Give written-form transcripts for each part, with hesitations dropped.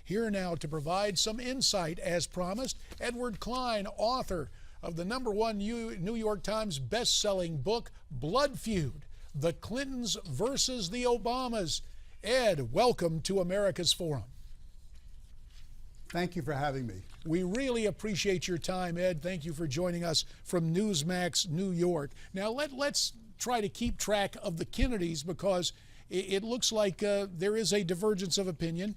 Here now to provide some insight, as promised, Edward Klein, author of the #1 New York Times best-selling book, Blood Feud, The Clintons versus the Obamas. Ed, welcome to America's Forum. Thank you for having me. We really appreciate your time, Ed. Thank you for joining us from Newsmax, New York. Now, let's try to keep track of the Kennedys, because it looks like there is a divergence of opinion.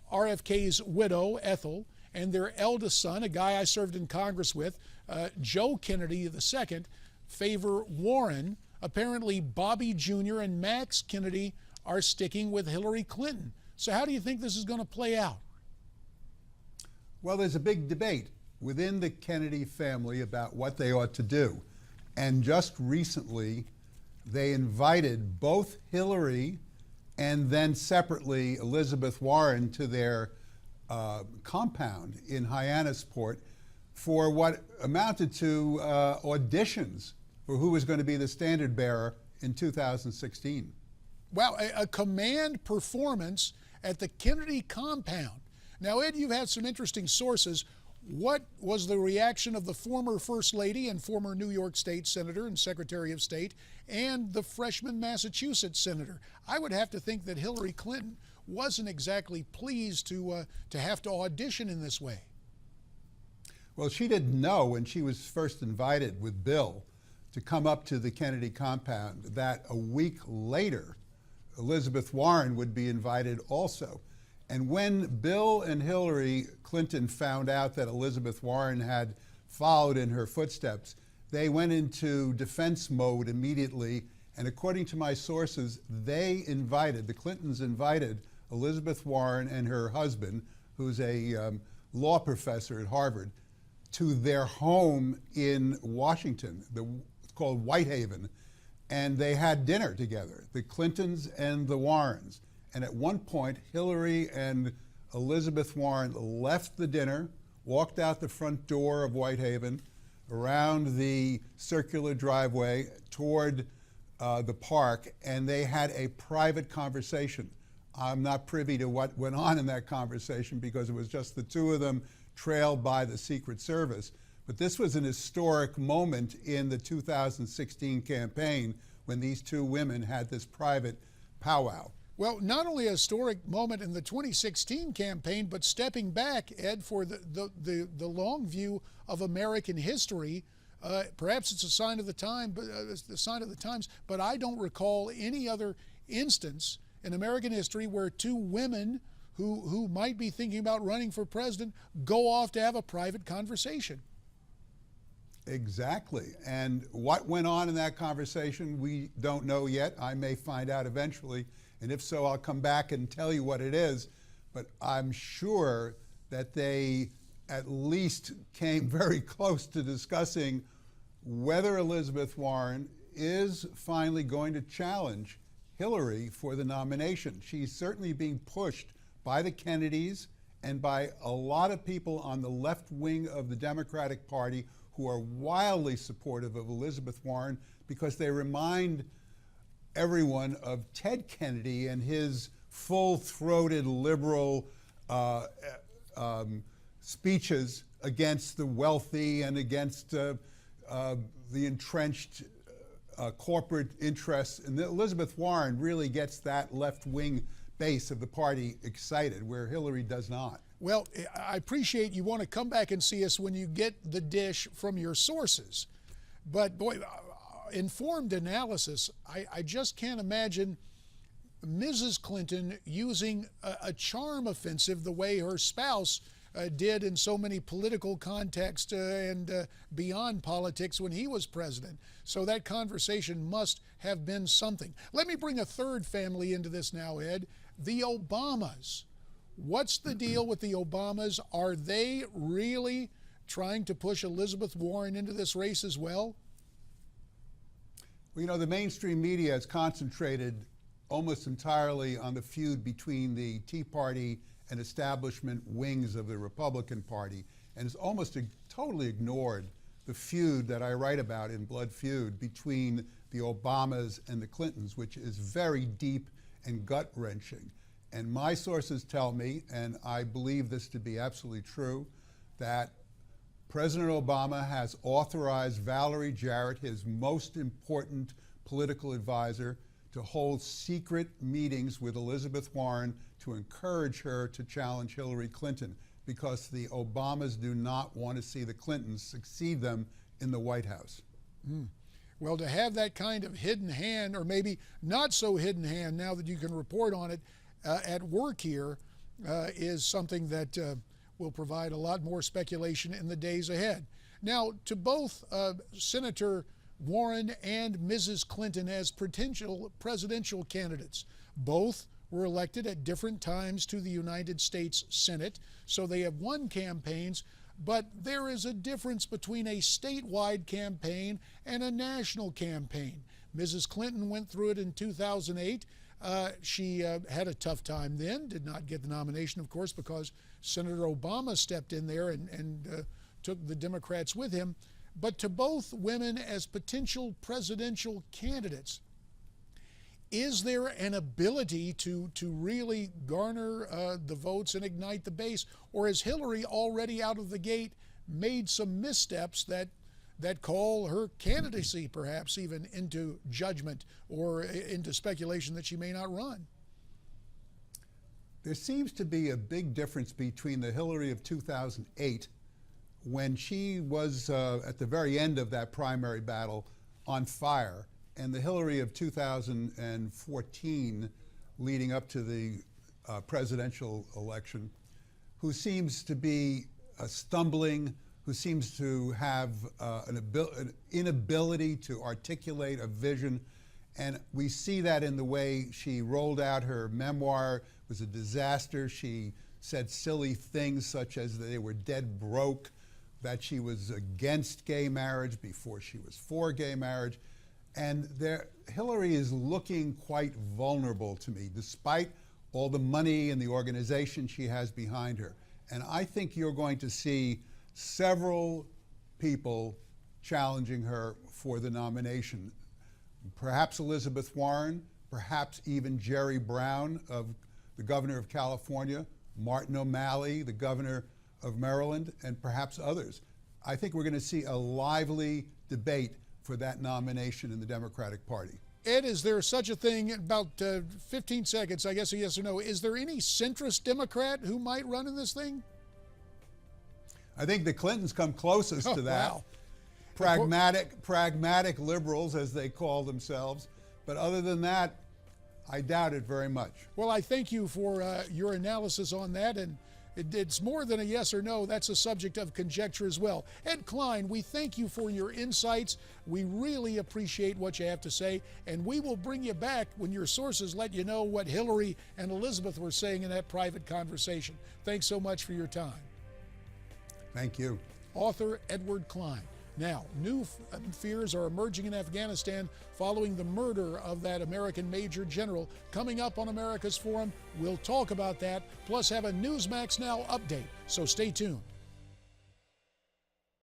RFK's widow, Ethel, and their eldest son, a guy I served in Congress with, Joe Kennedy II, favor Warren. Apparently, Bobby Jr. and Max Kennedy are sticking with Hillary Clinton. So how do you think this is going to play out? Well, there's a big debate within the Kennedy family about what they ought to do. And just recently, they invited both Hillary and then separately Elizabeth Warren to their compound in Hyannisport for what amounted to auditions for who was going to be the standard bearer in 2016. Wow, a command performance at the Kennedy compound. Now, Ed, you've had some interesting sources. What was the reaction of the former First Lady and former New York State Senator and Secretary of State and the freshman Massachusetts Senator? I would have to think that Hillary Clinton wasn't exactly pleased to have to audition in this way. Well, she didn't know when she was first invited with Bill to come up to the Kennedy compound that a week later, Elizabeth Warren would be invited also. And when Bill and Hillary Clinton found out that Elizabeth Warren had followed in her footsteps, they went into defense mode immediately. And according to my sources, the Clintons invited Elizabeth Warren and her husband, who's a law professor at Harvard, to their home in Washington, it's called Whitehaven. And they had dinner together, the Clintons and the Warrens. And at one point, Hillary and Elizabeth Warren left the dinner, walked out the front door of Whitehaven, around the circular driveway toward the park, and they had a private conversation. I'm not privy to what went on in that conversation because it was just the two of them, trailed by the Secret Service. But this was an historic moment in the 2016 campaign when these two women had this private powwow. Well, not only a historic moment in the 2016 campaign, but stepping back, Ed, for the long view of American history. Perhaps it's a sign of the time, but the sign of the times. But I don't recall any other instance in American history where two women who might be thinking about running for president go off to have a private conversation. Exactly. And what went on in that conversation, we don't know yet. I may find out eventually. And if so, I'll come back and tell you what it is. But I'm sure that they at least came very close to discussing whether Elizabeth Warren is finally going to challenge Hillary for the nomination. She's certainly being pushed by the Kennedys and by a lot of people on the left wing of the Democratic Party who are wildly supportive of Elizabeth Warren because they remind everyone of Ted Kennedy and his full-throated liberal speeches against the wealthy and against the entrenched corporate interests. And Elizabeth Warren really gets that left-wing base of the party excited, where Hillary does not. Well, I appreciate you want to come back and see us when you get the dish from your sources. But boy, informed analysis, I just can't imagine Mrs. Clinton using a charm offensive the way her spouse did in so many political contexts and beyond politics when he was president. So that conversation must have been something. Let me bring a third family into this now, Ed. The Obamas. What's the deal with the Obamas? Are they really trying to push Elizabeth Warren into this race as well? Well, you know, the mainstream media has concentrated almost entirely on the feud between the Tea Party and establishment wings of the Republican Party, and has almost totally ignored the feud that I write about in Blood Feud between the Obamas and the Clintons, which is very deep and gut-wrenching. And my sources tell me, and I believe this to be absolutely true, that President Obama has authorized Valerie Jarrett, his most important political advisor, to hold secret meetings with Elizabeth Warren to encourage her to challenge Hillary Clinton, because the Obamas do not want to see the Clintons succeed them in the White House. Well, to have that kind of hidden hand, or maybe not so hidden hand now that you can report on it at work here, is something that will provide a lot more speculation in the days ahead. Now, to both Senator Warren and Mrs. Clinton as potential presidential candidates, both were elected at different times to the United States Senate, so they have won campaigns, but there is a difference between a statewide campaign and a national campaign. Mrs. Clinton went through it in 2008. She had a tough time then, did not get the nomination, of course, because Senator Obama stepped in there and took the Democrats with him. But to both women as potential presidential candidates, is there an ability to really garner the votes and ignite the base? Or has Hillary already out of the gate made some missteps that call her candidacy perhaps even into judgment or into speculation that she may not run? There seems to be a big difference between the Hillary of 2008, when she was at the very end of that primary battle on fire, and the Hillary of 2014 leading up to the presidential election, who seems to be stumbling, who seems to have an inability to articulate a vision. And we see that in the way she rolled out her memoir. It was a disaster. She said silly things such as that they were dead broke, that she was against gay marriage before she was for gay marriage. And Hillary is looking quite vulnerable to me, despite all the money and the organization she has behind her. And I think you're going to see several people challenging her for the nomination. Perhaps Elizabeth Warren, perhaps even Jerry Brown, the governor of California, Martin O'Malley, the governor of Maryland, and perhaps others. I think we're going to see a lively debate for that nomination in the Democratic Party. Ed, is there such a thing, about 15 seconds, I guess, a yes or no, is there any centrist Democrat who might run in this thing? I think the Clintons come closest to that. Wow. Pragmatic liberals, as they call themselves. But other than that, I doubt it very much. Well, I thank you for your analysis on that, and it's more than a yes or no. That's a subject of conjecture as well. Ed Klein, we thank you for your insights. We really appreciate what you have to say, and we will bring you back when your sources let you know what Hillary and Elizabeth were saying in that private conversation. Thanks so much for your time. Thank you. Author Edward Klein. Now, new fears are emerging in Afghanistan following the murder of that American Major General. Coming up on America's Forum, we'll talk about that, plus have a Newsmax Now update. So stay tuned.